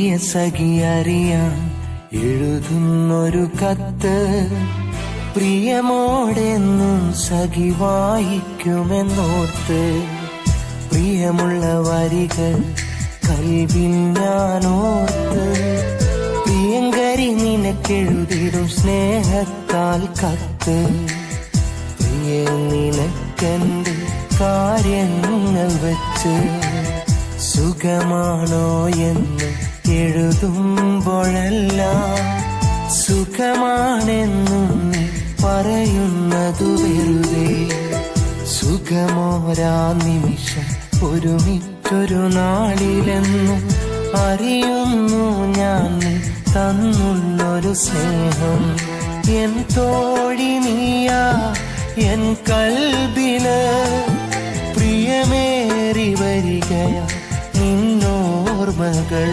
പ്രിയ സഖി അറിയാൻ എഴുതുന്നൊരു കത്ത്, പ്രിയമോടെന്നും സഖി വായിക്കുമെന്നോർത്ത്. പ്രിയമുള്ള വരികൾ കൽവിൽ ഞാനോർത്ത്, പ്രിയങ്കരി നിനക്കെഴുതിടും സ്നേഹത്താൽ കത്ത്. പ്രിയ നിനക്കെന്റെ കാര്യങ്ങൾ വെച്ച് സുഖമാണോ എന്ന് എഴുതുമ്പോഴെല്ലാം സുഖമാണെന്നും നീ പറയുന്നതു വെറുതെ. സുഖമോരാ നിമിഷം ഒരുമിച്ചൊരു നാളിലെന്നും അറിയുന്നു ഞാൻ നീ തന്നുള്ളൊരു സ്നേഹം. എൻ തോഴി നീയാ എൻ കൽബില്, പ്രിയമേറി വരികയാ നിന്നോർമ്മകൾ.